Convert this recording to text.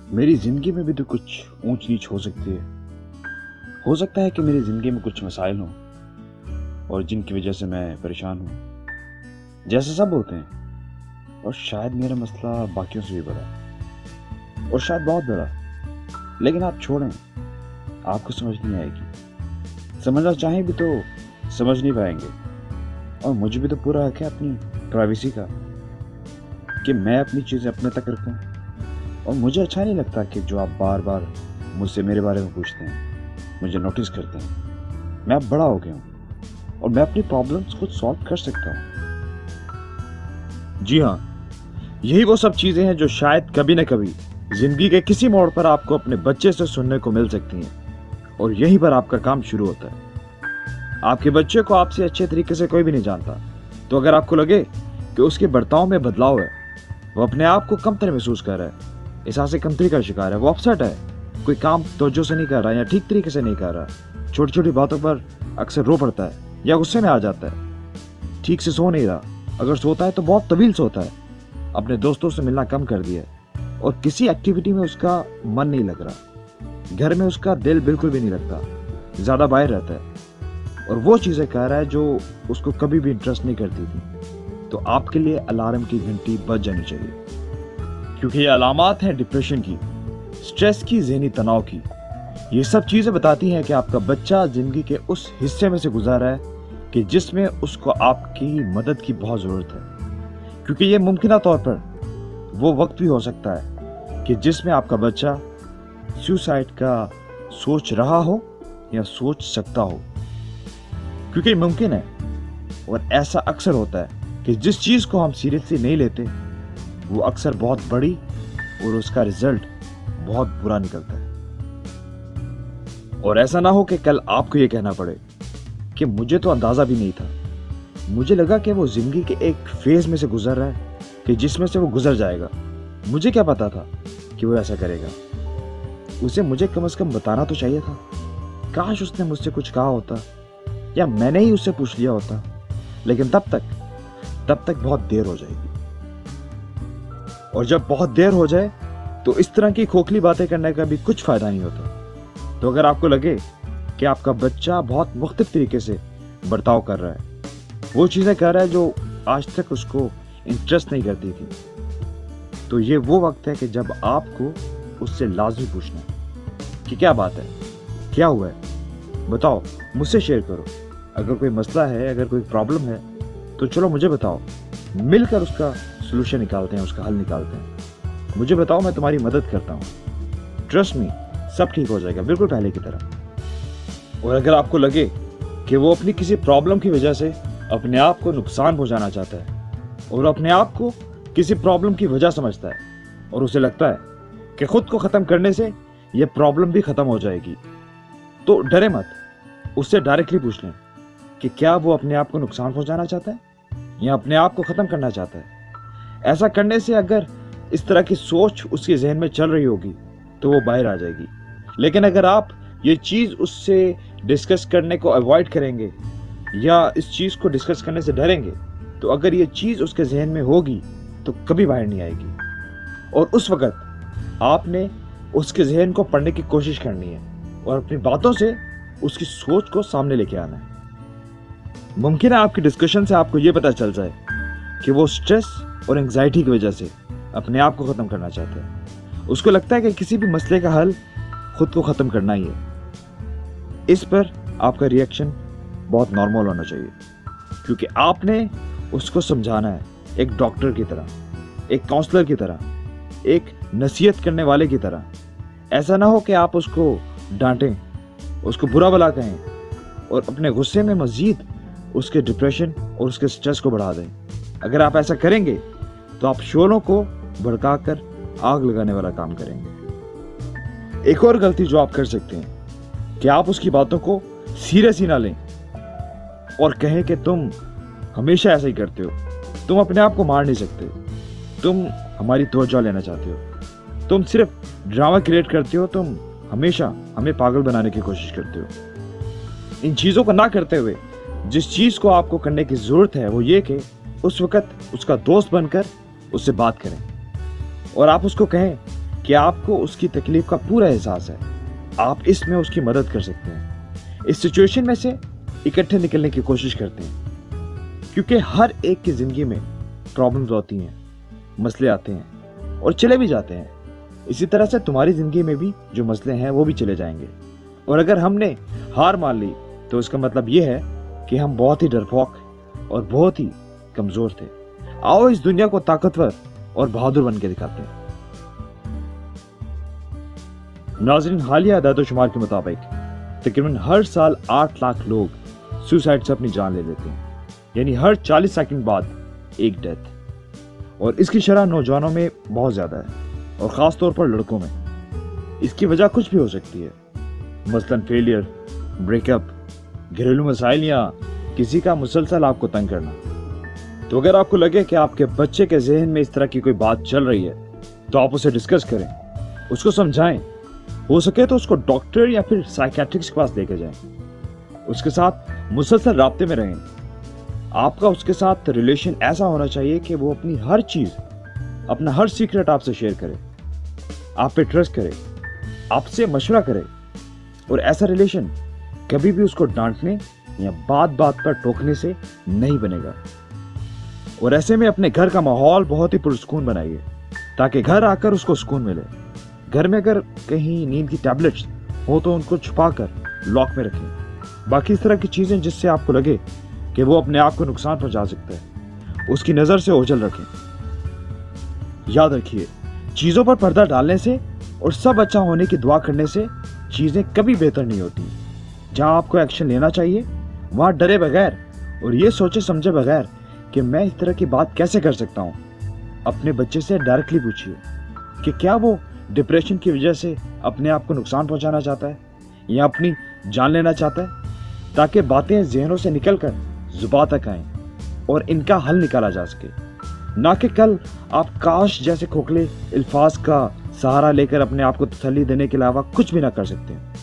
मेरी ज़िंदगी में भी तो कुछ ऊंच नीच हो सकती है। हो सकता है कि मेरी ज़िंदगी में कुछ मसाइल हों और जिनकी वजह से मैं परेशान हूँ, जैसे सब होते हैं। और शायद मेरा मसला बाकियों से भी बड़ा है और शायद बहुत बड़ा। लेकिन आप छोड़ें, आपको समझ नहीं आएगी। समझना चाहें भी तो समझ नहीं पाएंगे। और मुझे भी तो पूरा हक है अपनी प्राइवेसी का, कि मैं अपनी चीज़ें अपने तक रखूं। और मुझे अच्छा नहीं लगता कि जो आप बार बार मुझसे मेरे बारे में पूछते हैं, मुझे नोटिस करते हैं। मैं अब बड़ा हो गया हूँ और मैं अपनी प्रॉब्लम्स खुद सॉल्व कर सकता हूँ। जी हाँ, यही वो सब चीज़ें हैं जो शायद कभी न कभी जिंदगी के किसी मोड़ पर आपको अपने बच्चे से सुनने को मिल सकती हैं। और यहीं पर आपका काम शुरू होता है। आपके बच्चे को आपसे अच्छे तरीके से कोई भी नहीं जानता, तो अगर आपको लगे कि उसके बर्ताव में बदलाव है, वो अपने आप को कमतर महसूस कर रहा है, एहसास कमतरी का शिकार है, वो अपसेट है, कोई काम तवज्जो से नहीं कर रहा या ठीक तरीके से नहीं कर रहा, छोटी छोटी बातों पर अक्सर रो पड़ता है या गुस्से में आ जाता है, ठीक से सो नहीं रहा, अगर सोता है तो बहुत तवील सोता है, अपने दोस्तों से मिलना कम कर दिया है और किसी एक्टिविटी में उसका मन नहीं लग रहा, घर में उसका दिल बिल्कुल भी नहीं लगता, ज़्यादा बाहर रहता है और वो चीज़ें कर रहा है जो उसको कभी भी इंटरेस्ट नहीं करती थी, तो आपके लिए अलार्म की घंटी बज जानी चाहिए। क्योंकि ये अलामात हैं डिप्रेशन की, स्ट्रेस की, ज़हनी तनाव की। ये सब चीज़ें बताती हैं कि आपका बच्चा ज़िंदगी के उस हिस्से में से गुजर रहा है कि जिसमें उसको आपकी मदद की बहुत ज़रूरत है। क्योंकि ये मुमकिन तौर पर वो वक्त भी हो सकता है कि जिसमें आपका बच्चा सुसाइड का सोच रहा हो या सोच सकता हो। क्योंकि मुमकिन है और ऐसा अक्सर होता है कि जिस चीज़ को हम सीरियसली नहीं लेते वो अक्सर बहुत बड़ी और उसका रिजल्ट बहुत बुरा निकलता है। और ऐसा ना हो कि कल आपको ये कहना पड़े कि मुझे तो अंदाज़ा भी नहीं था, मुझे लगा कि वो ज़िंदगी के एक फेज़ में से गुजर रहा है कि जिसमें से वो गुजर जाएगा। मुझे क्या पता था कि वो ऐसा करेगा। उसे मुझे कम से कम बताना तो चाहिए था। काश उसने मुझसे कुछ कहा होता या मैंने ही उससे पूछ लिया होता, लेकिन तब तक बहुत देर हो जाएगी। और जब बहुत देर हो जाए तो इस तरह की खोखली बातें करने का भी कुछ फायदा नहीं होता। तो अगर आपको लगे कि आपका बच्चा बहुत मुख्तलिफ तरीके से बर्ताव कर रहा है, वो चीज़ें कर रहा है जो आज तक उसको इंटरेस्ट नहीं करती थी, तो ये वो वक्त है कि जब आपको उससे लाजमी पूछना है कि क्या बात है, क्या हुआ है, बताओ, मुझसे शेयर करो। अगर कोई मसला है, अगर कोई प्रॉब्लम है, तो चलो मुझे बताओ, मिलकर उसका सोल्यूशन निकालते हैं, उसका हल निकालते हैं। मुझे बताओ, मैं तुम्हारी मदद करता हूँ। ट्रस्ट मी, सब ठीक हो जाएगा बिल्कुल पहले की तरह। और अगर आपको लगे कि वो अपनी किसी प्रॉब्लम की वजह से अपने आप को नुकसान पहुंचाना चाहता है और अपने आप को किसी प्रॉब्लम की वजह समझता है और उसे लगता है कि खुद को ख़त्म करने से ये प्रॉब्लम भी ख़त्म हो जाएगी, तो डरे मत, उससे डायरेक्टली पूछ लें कि क्या वो अपने आप को नुकसान पहुंचाना चाहता है या अपने आप को ख़त्म करना चाहता है। ऐसा करने से अगर इस तरह की सोच उसके जहन में चल रही होगी तो वो बाहर आ जाएगी। लेकिन अगर आप ये चीज़ उससे डिस्कस करने को अवॉइड करेंगे या इस चीज़ को डिस्कस करने से डरेंगे, तो अगर ये चीज़ उसके जहन में होगी तो कभी बाहर नहीं आएगी। और उस वक़्त आपने उसके जहन को पढ़ने की कोशिश करनी है और अपनी बातों से उसकी सोच को सामने लेके आना है। मुमकिन है आपकी डिस्कशन से आपको ये पता चल जाए कि वो स्ट्रेस और एंग्जाइटी की वजह से अपने आप को ख़त्म करना चाहता है। उसको लगता है कि किसी भी मसले का हल खुद को ख़त्म करना ही है। इस पर आपका रिएक्शन बहुत नॉर्मल होना चाहिए, क्योंकि आपने उसको समझाना है एक डॉक्टर की तरह, एक काउंसलर की तरह, एक नसीहत करने वाले की तरह। ऐसा ना हो कि आप उसको डांटें, उसको बुरा भला कहें और अपने गुस्से में मज़ीद उसके डिप्रेशन और उसके स्ट्रेस को बढ़ा दें। अगर आप ऐसा करेंगे तो आप शोलों को भड़काकर आग लगाने वाला काम करेंगे। एक और गलती जो आप कर सकते हैं कि आप उसकी बातों को सीरियस ही ना लें और कहें कि तुम हमेशा ऐसा ही करते हो, तुम अपने आप को मार नहीं सकते, तुम हमारी तवज्जो लेना चाहते हो, तुम सिर्फ ड्रामा क्रिएट करते हो, तुम हमेशा हमें पागल बनाने की कोशिश करते हो। इन चीज़ों को ना करते हुए जिस चीज़ को आपको करने की ज़रूरत है वो ये कि उस वक़्त उसका दोस्त बनकर उससे बात करें और आप उसको कहें کہ آپ کو اس کی تکلیف کا پورا احساس ہے، آپ اس میں اس کی مدد کر سکتے ہیں، اس سچویشن میں سے اکٹھے نکلنے کی کوشش کرتے ہیں، کیونکہ ہر ایک کی زندگی میں پرابلمز ہوتی ہیں، مسئلے آتے ہیں اور چلے بھی جاتے ہیں۔ اسی طرح سے تمہاری زندگی میں بھی جو مسئلے ہیں وہ بھی چلے جائیں گے، اور اگر ہم نے ہار مان لی تو اس کا مطلب یہ ہے کہ ہم بہت ہی ڈرپوک اور بہت ہی کمزور تھے۔ آؤ اس دنیا کو طاقتور اور بہادر بن کے دکھاتے ہیں۔ ناظرین، حالیہ اعداد و شمار کے مطابق تقریباً ہر سال 8 لاکھ لوگ سوسائڈ سے اپنی جان لے لیتے ہیں، یعنی ہر 40 سیکنڈ بعد ایک ڈیتھ، اور اس کی شرح نوجوانوں میں بہت زیادہ ہے، اور خاص طور پر لڑکوں میں۔ اس کی وجہ کچھ بھی ہو سکتی ہے، مثلاً فیلئر، بریک اپ، گھریلو مسائل یا کسی کا مسلسل آپ کو تنگ کرنا۔ تو اگر آپ کو لگے کہ آپ کے بچے کے ذہن میں اس طرح کی کوئی بات چل رہی ہے تو آپ اسے ڈسکس کریں، اس کو سمجھائیں، ہو سکے تو اس کو ڈاکٹر یا پھر سائیکیٹرسٹ کے پاس لے کے جائیں، اس کے ساتھ مسلسل رابطے میں رہیں۔ آپ کا اس کے ساتھ ریلیشن ایسا ہونا چاہیے کہ وہ اپنی ہر چیز، اپنا ہر سیکرٹ آپ سے شیئر کرے، آپ پہ ٹرسٹ کرے، آپ سے مشورہ کرے، اور ایسا ریلیشن کبھی بھی اس کو ڈانٹنے یا بات بات پر ٹوکنے سے نہیں بنے گا۔ اور ایسے میں اپنے گھر کا ماحول بہت ہی پرسکون بنائیے تاکہ گھر آ کر اس کو سکون ملے۔ گھر میں اگر کہیں نیند کی ٹیبلٹس ہو تو ان کو چھپا کر لاک میں رکھیں۔ باقی اس طرح کی چیزیں جس سے آپ کو لگے کہ وہ اپنے آپ کو نقصان پہنچا سکتا ہے، اس کی نظر سے اوجھل رکھیں۔ یاد رکھیے، چیزوں پر پردہ ڈالنے سے اور سب اچھا ہونے کی دعا کرنے سے چیزیں کبھی بہتر نہیں ہوتی۔ جہاں آپ کو ایکشن لینا چاہیے وہاں ڈرے بغیر اور یہ سوچے سمجھے بغیر کہ میں اس طرح کی بات کیسے کر سکتا ہوں، اپنے بچے سے ڈائریکٹلی پوچھیے کہ کیا وہ ڈپریشن کی وجہ سے اپنے آپ کو نقصان پہنچانا چاہتا ہے یا اپنی جان لینا چاہتا ہے، تاکہ باتیں ذہنوں سے نکل کر زبان تک آئیں اور ان کا حل نکالا جا سکے، نہ کہ کل آپ کاش جیسے کھوکھلے الفاظ کا سہارا لے کر اپنے آپ کو تسلی دینے کے علاوہ کچھ بھی نہ کر سکتے ہیں۔